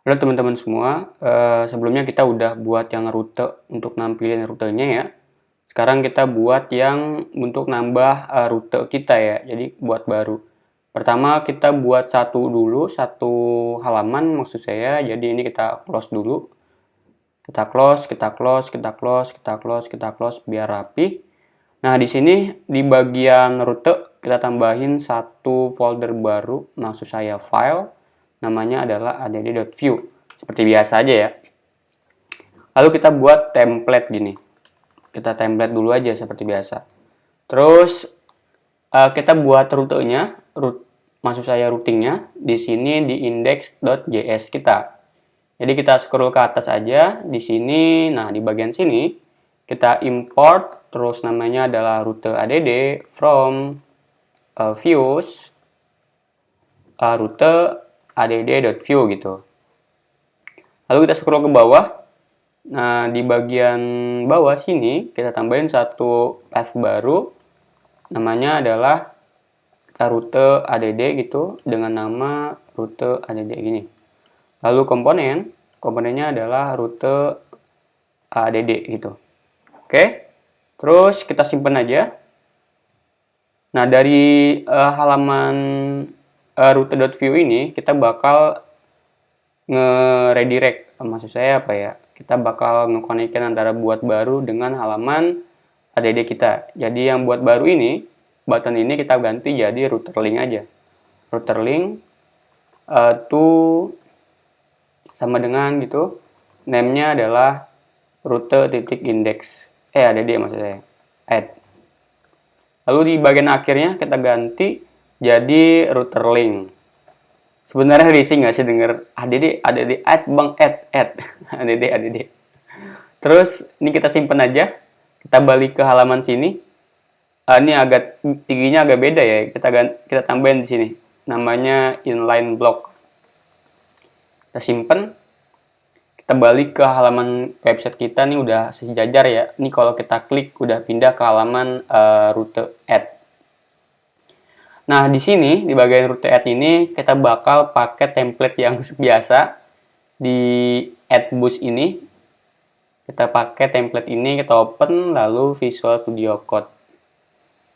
Halo teman-teman semua, sebelumnya kita udah buat yang rute untuk nampilin rutenya ya. Sekarang kita buat yang untuk nambah rute kita ya, jadi buat baru. Pertama kita buat satu dulu, satu halaman maksud saya, jadi ini kita close dulu. Kita close, kita close, kita close, kita close, kita close biar rapi. Nah di sini di bagian rute kita tambahin satu folder baru, maksud saya file. Namanya adalah add.view. Seperti biasa aja ya. Lalu kita buat template gini. Kita template dulu aja seperti biasa. Terus kita buat rutenya, maksud saya routingnya di sini di index.js kita. Jadi kita scroll ke atas aja di sini. Nah, di bagian sini kita import terus namanya adalah rute add from views rute add.view gitu. Lalu kita scroll ke bawah. Nah, di bagian bawah sini kita tambahin satu path baru. Namanya adalah kita rute add gitu dengan nama rute add gini. Lalu komponennya adalah rute add gitu. Oke. Terus kita simpan aja. Nah, dari halaman rute.view ini kita bakal nge-redirect, maksud saya apa ya, kita bakal nge-connect antara buat baru dengan halaman add kita. Jadi yang buat baru ini, button ini kita ganti jadi router link aja. Router link to sama dengan gitu, name-nya adalah rute.index. Add maksud saya. Add. Lalu di bagian akhirnya kita ganti jadi router link. Sebenarnya risih nggak sih denger add bang add add. Terus ini kita simpen aja. Kita balik ke halaman sini. Ini agak tingginya agak beda ya. Kita tambahin di sini. Namanya inline block. Kita simpen. Kita balik ke halaman website kita nih udah sejajar ya. Ini kalau kita klik udah pindah ke halaman rute add. Nah, di sini di bagian rute add ini kita bakal pakai template yang biasa di AdBoost ini. Kita pakai template ini, kita open lalu Visual Studio Code.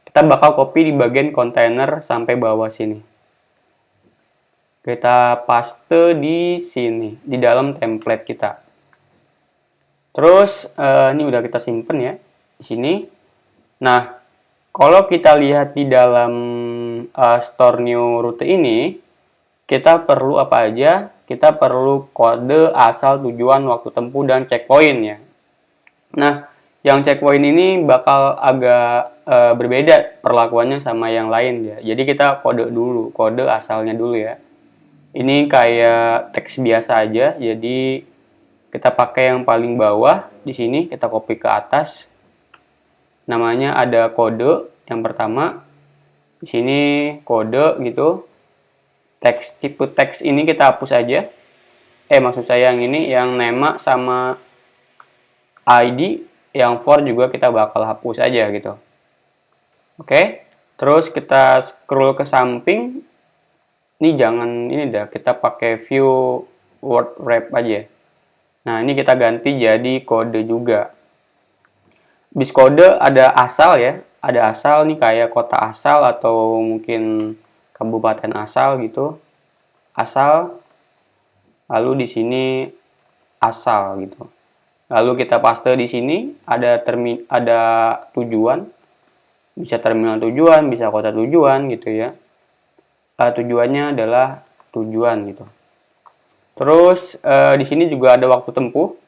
Kita bakal copy di bagian container sampai bawah sini. Kita paste di sini, di dalam template kita. Terus ini udah kita simpen ya di sini. Nah, kalau kita lihat di dalam store new route ini, kita perlu apa aja? Kita perlu kode asal tujuan waktu tempuh dan checkpoint ya. Nah, yang checkpoint ini bakal agak berbeda perlakuannya sama yang lain ya. Jadi kita kode dulu, kode asalnya dulu ya. Ini kayak teks biasa aja. Jadi kita pakai yang paling bawah di sini, kita copy ke atas. Namanya ada kode yang pertama. Di sini kode gitu. Tipe teks ini kita hapus aja. Maksud saya yang ini, yang nama sama ID, yang for juga kita bakal hapus aja gitu. Oke. Terus kita scroll ke samping. Ini jangan ini dah, kita pakai view word wrap aja. Nah, ini kita ganti jadi kode juga. Bis kode ada asal ya. Ada asal nih kayak kota asal atau mungkin kabupaten asal gitu. Asal. Lalu di sini asal gitu. Lalu kita paste di sini ada tujuan. Bisa terminal tujuan, bisa kota tujuan gitu ya. Tujuannya adalah tujuan gitu. Terus di sini juga ada waktu tempuh.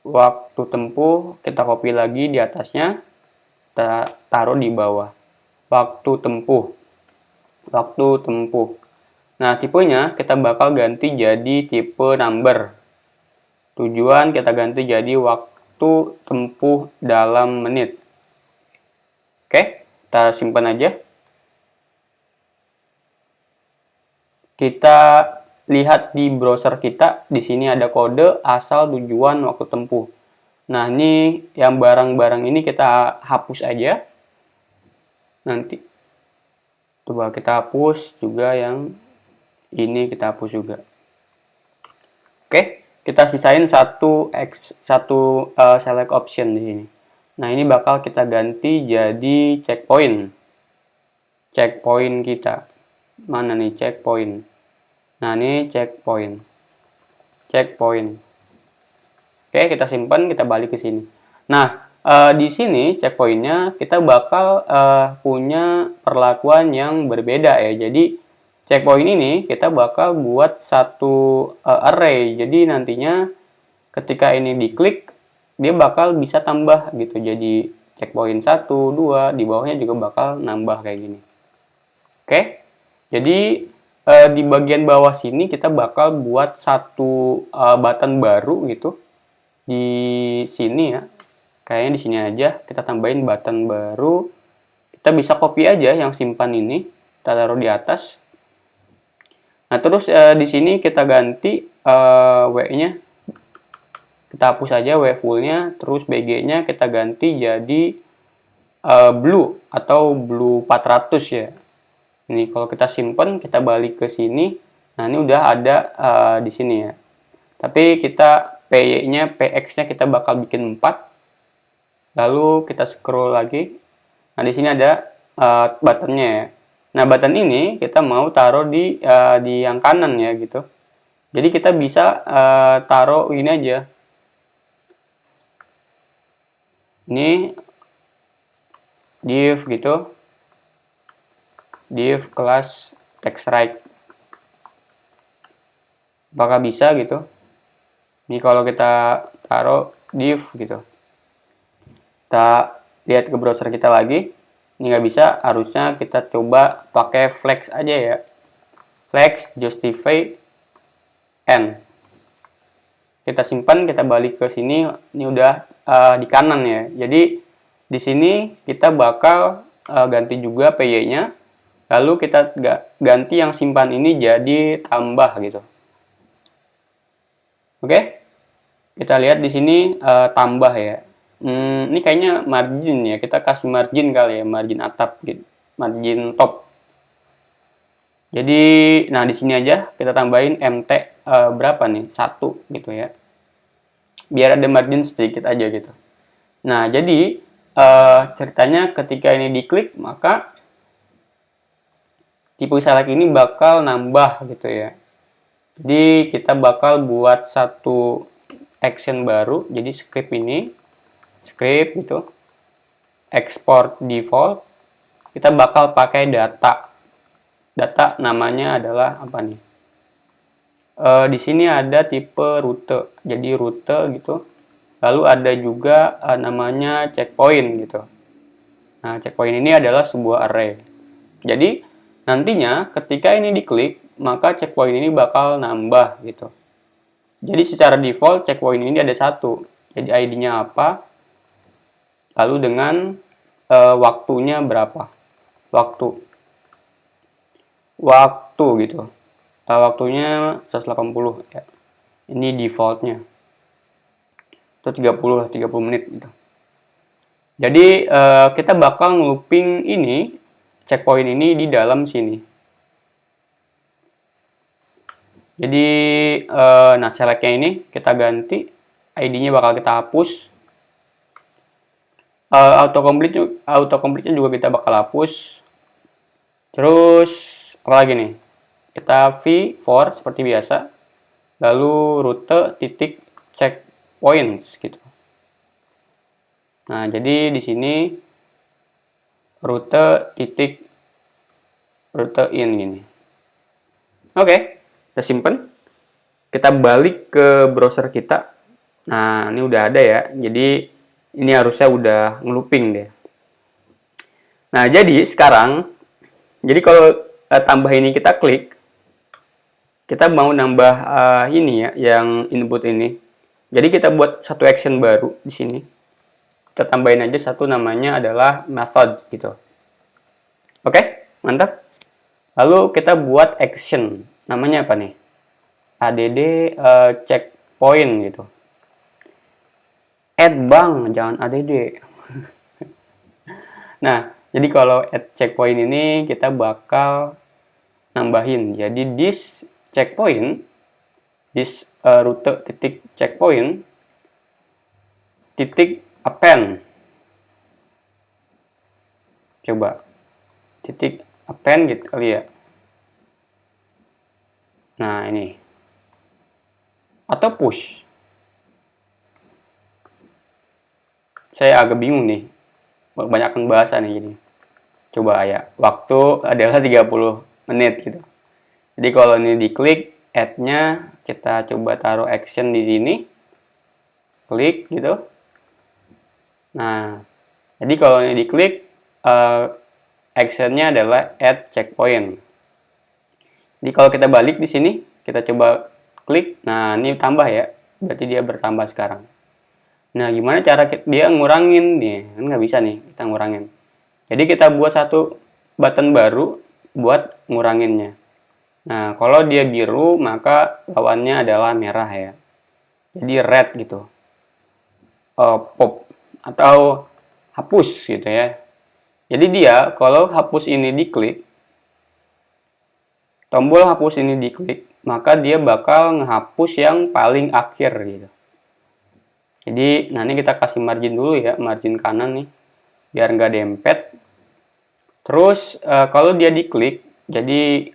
Waktu tempuh kita copy lagi di atasnya, kita taruh di bawah. Waktu tempuh. Waktu tempuh. Nah, tipenya kita bakal ganti jadi tipe number. Tujuan kita ganti jadi waktu tempuh dalam menit. Oke, kita simpan aja. Kita lihat di browser kita, di sini ada kode asal tujuan waktu tempuh. Nah, ini yang barang-barang ini kita hapus aja. Nanti coba kita hapus juga yang ini, kita hapus juga. kita sisain satu select option di sini. Nah, ini bakal kita ganti jadi checkpoint. Checkpoint kita. Mana nih checkpoint? Nah, ini checkpoint. Checkpoint. Oke, kita simpan, kita balik ke sini. Nah, di sini checkpointnya kita bakal punya perlakuan yang berbeda ya. Jadi checkpoint ini kita bakal buat satu array. Jadi nantinya ketika ini diklik, dia bakal bisa tambah gitu. Jadi checkpoint 1, 2, di bawahnya juga bakal nambah kayak gini. Oke, jadi di bagian bawah sini kita bakal buat satu button baru gitu. Di sini ya. Kayaknya di sini aja kita tambahin button baru. Kita bisa copy aja yang simpan ini, kita taruh di atas. Nah, terus di sini kita ganti W-nya. Kita hapus aja W full-nya, terus BG-nya kita ganti jadi blue atau blue 400 ya. Ini kalau kita simpan, kita balik ke sini. Nah, ini udah ada di sini ya. Tapi kita PY-nya, PX-nya kita bakal bikin 4. Lalu kita scroll lagi. Nah, di sini ada buttonnya ya. Nah, button ini kita mau taruh di yang kanan ya gitu. Jadi kita bisa taruh ini aja. Ini div gitu. Div kelas text right. Apakah bisa gitu? Ini kalau kita taruh div gitu. Kita lihat ke browser kita lagi. Ini nggak bisa, harusnya kita coba pakai flex aja ya. Flex justify n. Kita simpan, kita balik ke sini. Ini udah di kanan ya. Jadi di sini kita bakal ganti juga PY-nya. Lalu kita ganti yang simpan ini jadi tambah gitu. Oke? Kita lihat di sini tambah ya. Ini kayaknya margin ya. Kita kasih margin kali ya, margin atap gitu. Margin top. Jadi, nah di sini aja kita tambahin MT berapa nih? 1 gitu ya. Biar ada margin sedikit aja gitu. Nah, jadi ceritanya ketika ini diklik, maka tipe select ini bakal nambah gitu ya. Jadi kita bakal buat satu action baru. Jadi script ini, script gitu, export default. Kita bakal pakai data. Data namanya adalah apa nih? Di sini ada tipe rute. Jadi rute gitu. Lalu ada juga namanya checkpoint gitu. Nah, checkpoint ini adalah sebuah array. Jadi nantinya ketika ini diklik, maka checkpoint ini bakal nambah gitu. Jadi secara default checkpoint ini ada 1. Jadi ID-nya apa? Lalu dengan waktunya berapa? Waktu gitu. Waktunya 180 ya. Ini defaultnya. Atau 30 menit gitu. Jadi kita bakal ngelooping ini checkpoint ini di dalam sini. Jadi nah selectnya ini kita ganti, ID-nya bakal kita hapus. Autocomplete-nya juga kita bakal hapus. Terus apa lagi nih? Kita v for seperti biasa. Lalu rute titik checkpoints gitu. Nah, jadi di sini rute in gini. Oke, kita simpen. Kita balik ke browser kita. Nah, ini udah ada ya. Jadi ini harusnya udah ngelooping deh. Nah, jadi sekarang, jadi kalau tambah ini kita klik, kita mau nambah ini ya, yang input ini. Jadi kita buat satu action baru di sini. Kita tambahin aja satu, namanya adalah method gitu. Oke, mantap. Lalu kita buat action. Namanya apa nih? Add checkpoint gitu. Add bang, jangan add. Nah, jadi kalau add checkpoint ini kita bakal nambahin. Jadi this checkpoint this rute titik checkpoint titik append. Coba titik append gitu kali ya. Nah, ini. Atau push. Saya agak bingung nih. Kebanyakan bahasa nih gini. Coba ya. Waktu adalah 30 menit gitu. Jadi kalau ini diklik add-nya, kita coba taruh action di sini. Klik gitu. Nah, jadi kalau ini diklik action-nya adalah add checkpoint. Jadi kalau kita balik di sini, kita coba klik. Nah, ini tambah ya. Berarti dia bertambah sekarang. Nah, gimana cara dia ngurangin nih? Kan nggak bisa nih kita ngurangin. Jadi kita buat satu button baru buat nguranginnya. Nah, kalau dia biru, maka lawannya adalah merah ya. Jadi red gitu. Pop atau hapus gitu ya. Jadi dia kalau hapus ini diklik, tombol hapus ini diklik, maka dia bakal ngehapus yang paling akhir gitu. Jadi nanti kita kasih margin dulu ya, margin kanan nih, biar nggak dempet. Terus kalau dia diklik, jadi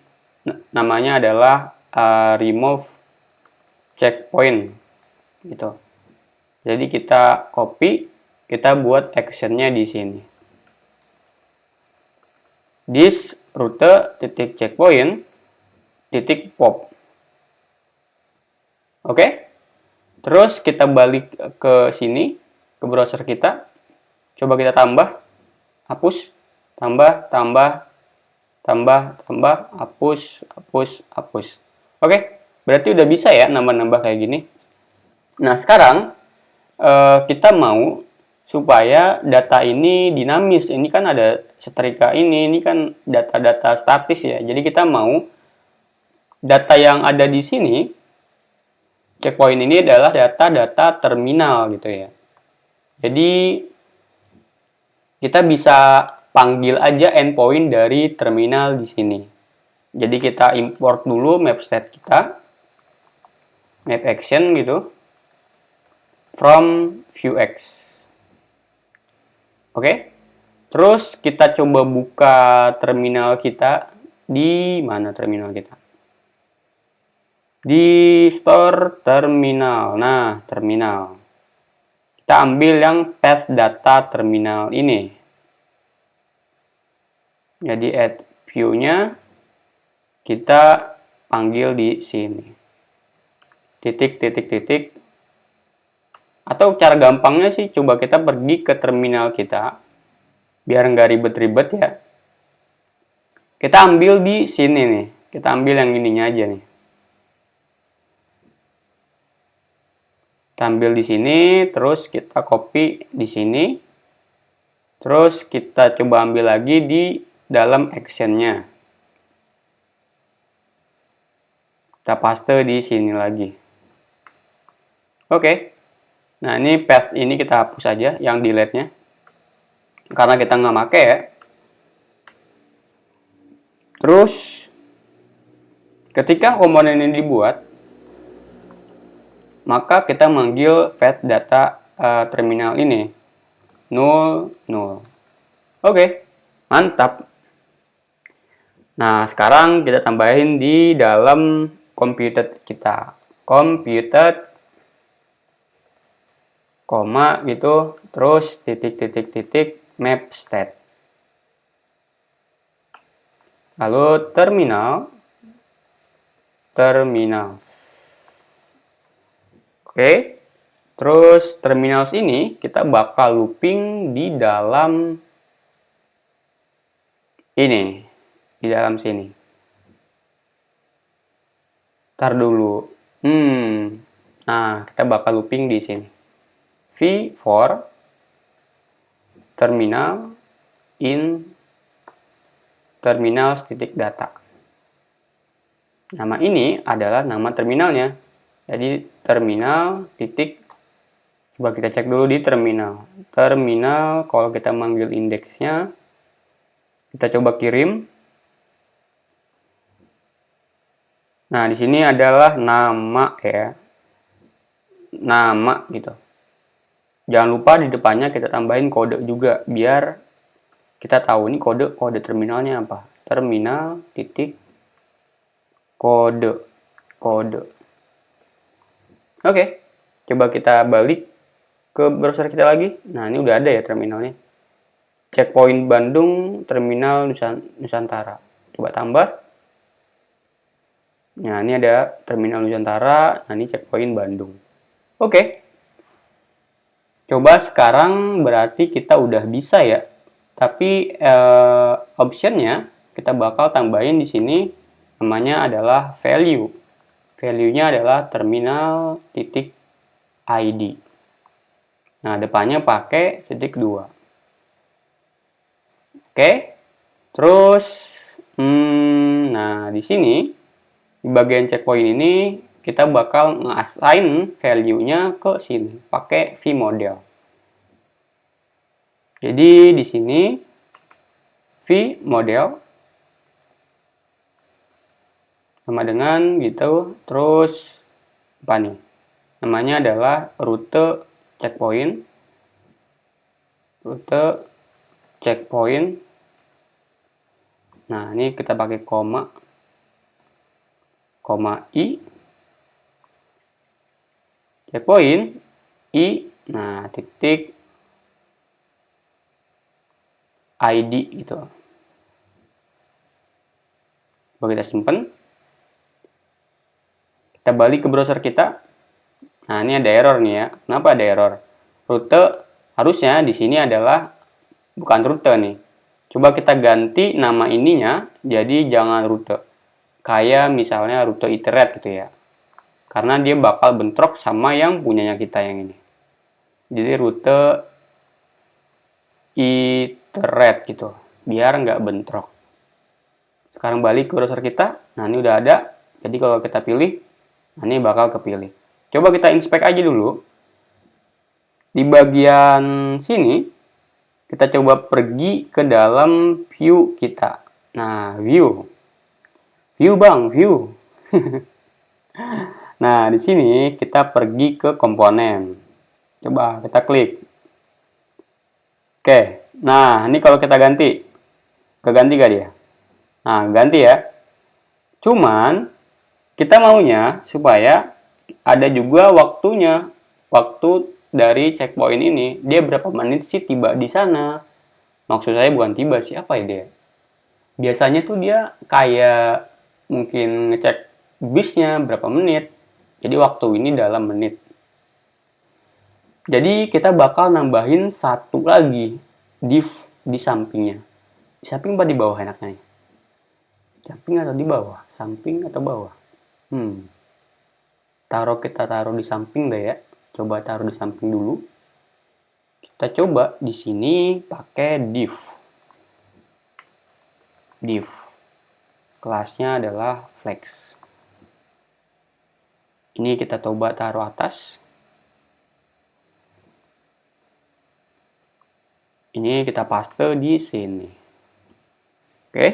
namanya adalah remove checkpoint gitu. Jadi kita copy, kita buat actionnya di sini. This rute titik checkpoint titik pop. Oke? Terus kita balik ke sini, ke browser kita. Coba kita tambah, hapus, tambah, hapus, hapus. Oke? Berarti udah bisa ya nambah-nambah kayak gini. Nah, sekarang kita mau supaya data ini dinamis. Ini kan ada setrika ini kan data-data statis ya. Jadi kita mau data yang ada di sini, checkpoint ini adalah data-data terminal gitu ya. Jadi kita bisa panggil aja endpoint dari terminal di sini. Jadi kita import dulu map state kita, map action gitu, from Vuex. Oke. Terus kita coba buka terminal kita. Di mana terminal kita? Di store terminal. Nah, terminal. Kita ambil yang path data terminal ini. Jadi add view-nya kita panggil di sini. Titik. Atau cara gampangnya sih coba kita pergi ke terminal kita. Biar nggak ribet-ribet ya. Kita ambil di sini nih. Kita ambil yang ininya aja nih. Kita ambil di sini, terus kita copy di sini. Terus kita coba ambil lagi di dalam action-nya. Kita paste di sini lagi. Oke. Nah, ini path ini kita hapus aja yang delete-nya. Karena kita nggak pakai ya. Terus ketika komponen ini dibuat, maka kita manggil fetch data terminal ini null. Oke, mantap. Nah, sekarang kita tambahin di dalam computed kita. Computed, koma gitu, terus titik map state. Lalu terminal. Oke. Terus terminal ini kita bakal looping di dalam ini, di dalam sini. Ntar dulu. Nah, kita bakal looping di sini. V4 terminal in terminal titik data. Nama ini adalah nama terminalnya. Jadi terminal titik, coba kita cek dulu di terminal. Terminal, kalau kita manggil indeksnya, kita coba kirim. Nah, di sini adalah nama ya. Nama gitu. Jangan lupa di depannya kita tambahin kode juga biar kita tahu ini kode terminalnya apa. Terminal titik kode. Oke. Coba kita balik ke browser kita lagi. Nah, ini udah ada ya terminalnya. Checkpoint Bandung Terminal Nusantara. Coba tambah. Nah, ini ada Terminal Nusantara. Nah, ini Checkpoint Bandung. Oke. Coba sekarang berarti kita udah bisa ya. Tapi optionnya kita bakal tambahin di sini namanya adalah value. Value-nya adalah terminal titik ID. Nah, depannya pakai titik 2. Oke. Terus nah di sini di bagian checkpoint ini kita bakal nge-assign value-nya ke sini pakai vModel. Jadi di sini vModel sama dengan gitu, terus apa nih? Namanya adalah rute checkpoint. Nah, ini kita pakai koma i checkpoint i, nah titik ID gitu. Coba kita simpen. Kita balik ke browser kita. Nah, ini ada error nih ya. Kenapa ada error? Rute harusnya di sini adalah bukan rute nih. Coba kita ganti nama ininya jadi jangan rute. Kayak misalnya rute iterate gitu ya. Karena dia bakal bentrok sama yang punyanya kita yang ini. Jadi rute iterate gitu. Biar nggak bentrok. Sekarang balik ke browser kita. Nah, ini udah ada. Jadi kalau kita pilih, nah ini bakal kepilih. Coba kita inspect aja dulu. Di bagian sini, kita coba pergi ke dalam view kita. Nah, view. View bang, view. Nah, di sini kita pergi ke komponen. Coba kita klik. Oke, nah ini kalau kita ganti. Keganti gak dia? Nah, ganti ya. Cuman, kita maunya supaya ada juga waktunya. Waktu dari checkpoint ini, dia berapa menit sih tiba di sana. Maksud saya bukan tiba sih, apa ya dia? Biasanya tuh dia kayak mungkin ngecek bisnya berapa menit. Jadi waktu ini dalam menit. Jadi kita bakal nambahin satu lagi div di sampingnya. Di samping apa di bawah enaknya nih? Samping atau di bawah? Samping atau bawah? Kita taruh di samping deh ya. Coba taruh di samping dulu. Kita coba di sini pakai div. Kelasnya adalah flex. Ini kita coba taruh atas. Ini kita paste di sini. Oke.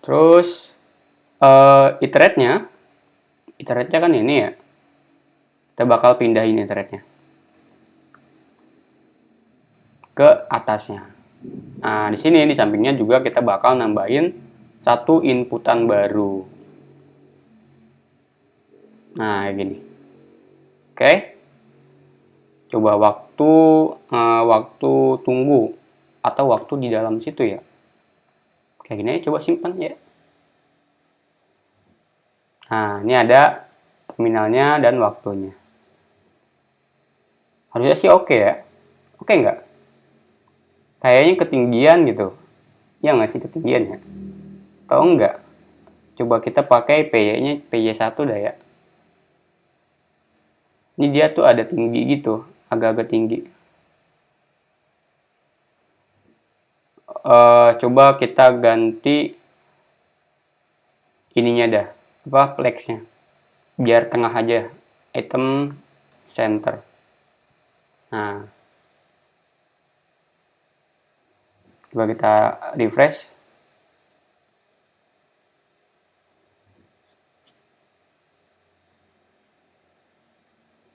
Terus iterate-nya kan ini ya. Kita bakal pindahin iterate-nya ke atasnya. Nah, di sini di sampingnya juga kita bakal nambahin satu inputan baru. Nah, kayak gini. Oke. Coba waktu tunggu atau waktu di dalam situ ya. Kayak gini aja, coba simpan ya. Nah, ini ada terminalnya dan waktunya. Harusnya sih oke ya. Oke nggak? Kayaknya ketinggian gitu. Ya nggak sih ketinggian ya? Atau enggak? Coba kita pakai PY-nya PY1 dah ya. Ini dia tuh ada tinggi gitu. Agak-agak tinggi. Coba kita ganti ininya dah. Apa? Flexnya. Biar tengah aja. Item center. Nah. Coba kita refresh.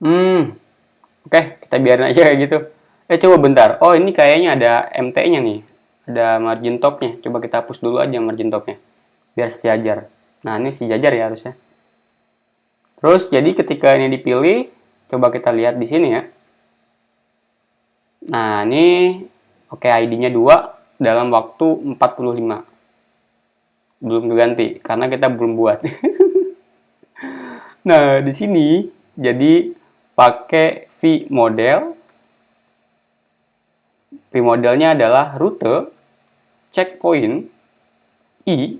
Oke, kita biarin aja kayak gitu. Coba bentar. Oh, ini kayaknya ada MT-nya nih. Ada margin top-nya. Coba kita hapus dulu aja margin top-nya. Biar sejajar. Nah, ini sejajar ya harusnya. Terus, jadi ketika ini dipilih, coba kita lihat di sini ya. Nah, ini oke, ID-nya 2 dalam waktu 45. Belum diganti, karena kita belum buat. Nah, di sini jadi pakai V model. V modelnya adalah rute, checkpoint, I,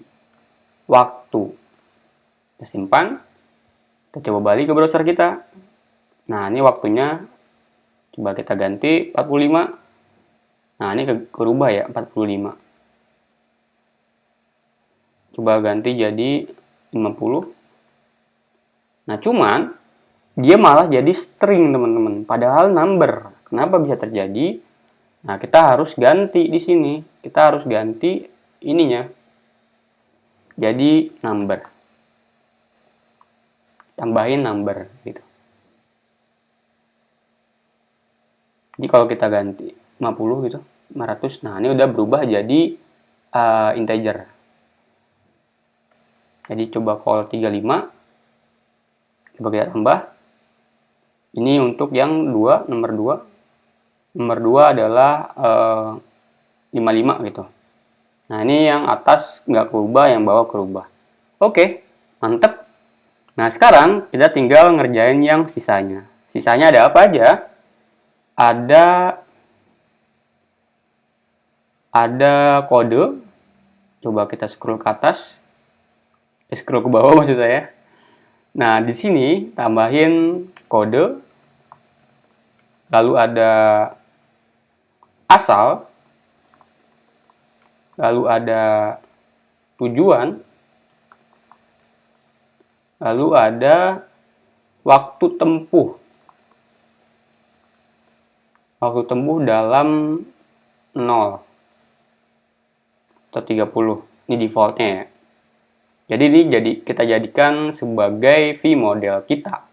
waktu. Kita simpan. Kita coba balik ke browser kita. Nah, ini waktunya. Coba kita ganti 45. Nah, ini kerubah ya, 45. Coba ganti jadi 50. Nah, cuman dia malah jadi string, teman-teman. Padahal number. Kenapa bisa terjadi? Nah, kita harus ganti di sini. Kita harus ganti ininya. Jadi number. Tambahin number gitu. Jadi kalau kita ganti 50 gitu, 500. Nah, ini udah berubah jadi integer. Jadi coba call 35. Coba kita tambah. Ini untuk yang 2, nomor 2. Nomor 2 adalah 55 gitu. Nah, ini yang atas nggak kerubah, yang bawah kerubah. Oke, mantep. Nah, sekarang kita tinggal ngerjain yang sisanya. Sisanya ada apa aja? Ada kode. Coba kita scroll ke atas. Scroll ke bawah maksud saya. Nah, di sini tambahin kode, lalu ada asal, lalu ada tujuan, lalu ada waktu tempuh. Waktu tempuh dalam 0 atau 30. Ini defaultnya ya. Jadi ini kita jadikan sebagai V model kita.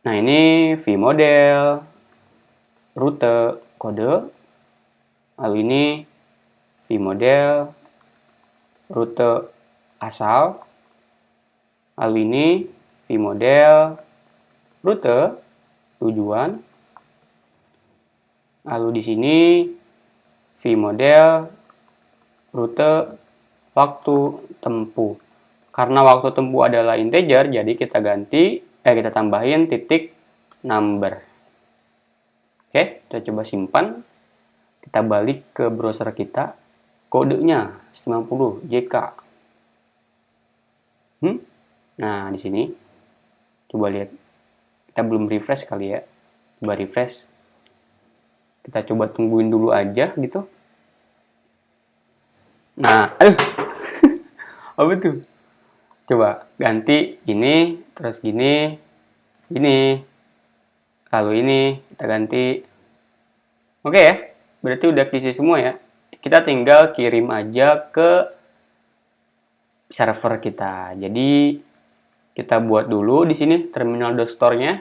Nah, ini V model, rute, kode. Lalu ini V model, rute, asal. Lalu ini V model, rute, tujuan. Lalu di sini V model, rute, waktu tempuh. Karena waktu tempuh adalah integer, jadi kita kita tambahin titik number. Oke, kita coba simpan. Kita balik ke browser kita. Kodenya 90 JK. Nah, di sini coba lihat. Kita belum refresh kali ya. Coba refresh. Kita coba tungguin dulu aja gitu. Nah, aduh. Apa tuh? Coba ganti ini, terus gini, ini, lalu ini kita ganti. Oke ya, berarti udah keisi semua ya. Kita tinggal kirim aja ke server kita. Jadi kita buat dulu di sini terminal.store-nya.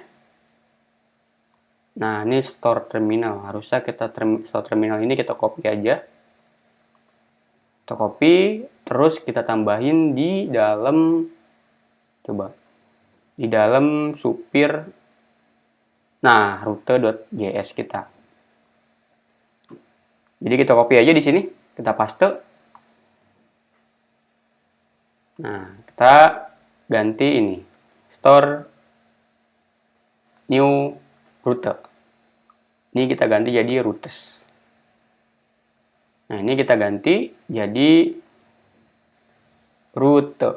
Nah, ini store terminal. Harusnya store terminal ini kita copy aja. Kita copy, terus kita tambahin di dalam, di dalam supir, nah, rute.js kita. Jadi kita copy aja di sini, kita paste. Nah, kita ganti ini, store new rute. Ini kita ganti jadi routes. Nah, ini kita ganti jadi rute.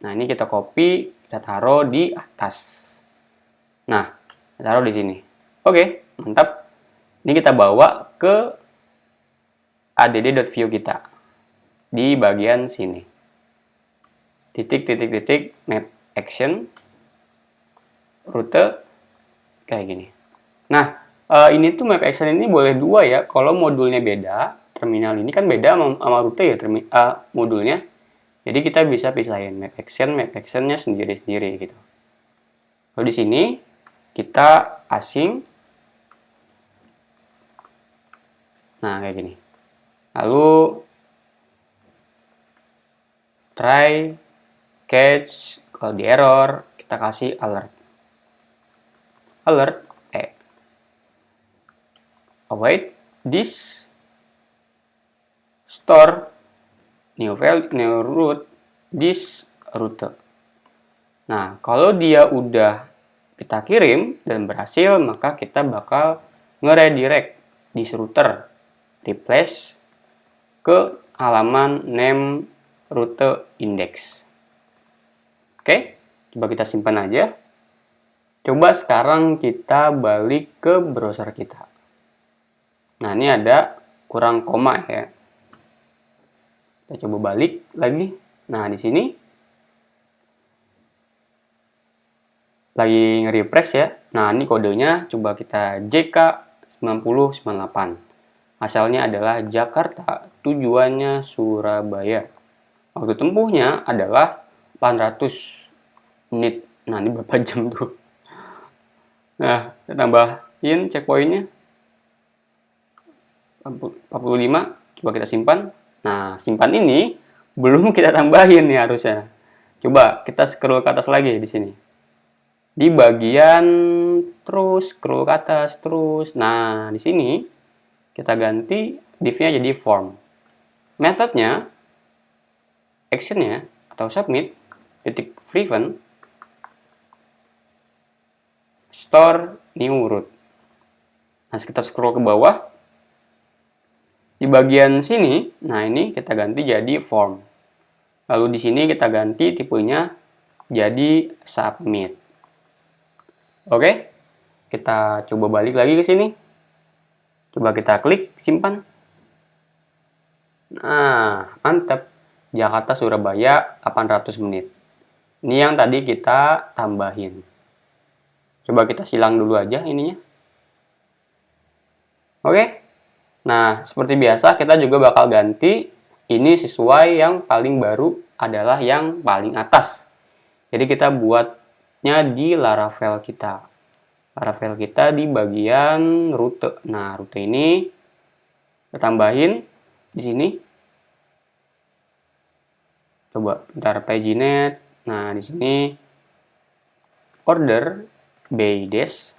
Nah, ini kita copy, kita taruh di atas. Nah, kita taruh di sini. Oke, mantap. Ini kita bawa ke add.view kita. Di bagian sini. Titik, map action, rute, kayak gini. Nah, ini tuh map action ini boleh 2 ya. Kalau modulnya beda, terminal ini kan beda sama rute ya modulnya. Jadi kita bisa pisahin map actionnya sendiri-sendiri gitu. Lalu di sini kita asing. Nah, kayak gini. Lalu try, catch, kalau di error kita kasih alert. Alert, await this store new route this route. Nah, kalau dia udah kita kirim dan berhasil, maka kita bakal nge-redirect this router replace ke halaman name route index. Oke, coba kita simpan aja. Coba sekarang kita balik ke browser kita. Nah, ini ada kurang koma ya. Kita coba balik lagi. Nah, di sini lagi nge-refresh ya. Nah, ini kodenya coba kita JK9098. Asalnya adalah Jakarta, tujuannya Surabaya. Waktu tempuhnya adalah 800 menit. Nah, ini berapa jam tuh? Nah, kita tambahin checkpointnya 45. Coba kita simpan. Nah, simpan ini belum kita tambahin nih harusnya. Coba kita scroll ke atas lagi di sini. Di bagian terus scroll ke atas terus. Nah, di sini kita ganti div-nya jadi form. Methodnya, actionnya atau submit titik prevent store new route. Nah, kita scroll ke bawah. Di bagian sini, nah ini kita ganti jadi form. Lalu di sini kita ganti tipenya jadi submit. Oke, kita coba balik lagi ke sini. Coba kita klik simpan. Nah, mantap. Jakarta Surabaya 800 menit. Ini yang tadi kita tambahin. Coba kita silang dulu aja ininya. Oke. Nah, seperti biasa kita juga bakal ganti ini sesuai yang paling baru adalah yang paling atas. Jadi kita buatnya di Laravel kita. Laravel kita di bagian rute. Nah, rute ini kita tambahin di sini. Coba bentar paginet. Nah, di sini order by dash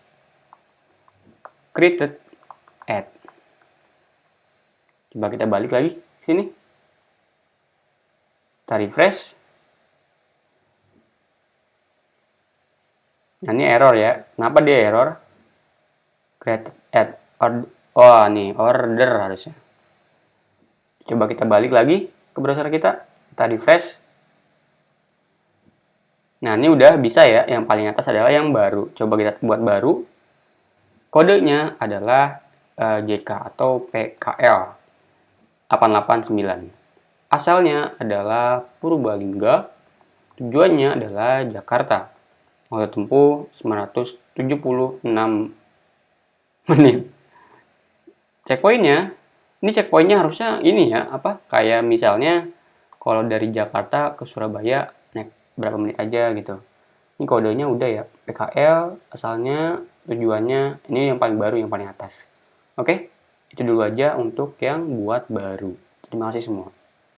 created add. Coba kita balik lagi ke sini. Kita refresh. Nah, ini error ya. Kenapa dia error? Created add. Oh, nih order harusnya. Coba kita balik lagi ke browser kita. Kita refresh. Nah, ini udah bisa ya. Yang paling atas adalah yang baru. Coba kita buat baru. Kodenya adalah JK atau PKL 889. Asalnya adalah Purbalingga. Tujuannya adalah Jakarta. Waktu tempuh 976 menit. Checkpointnya, ini checkpointnya harusnya ini ya, kayak misalnya kalau dari Jakarta ke Surabaya naik berapa menit aja gitu. Ini kodenya udah ya, PKL, asalnya, tujuannya, ini yang paling baru, yang paling atas. Oke, itu dulu aja untuk yang buat baru. Terima kasih semua.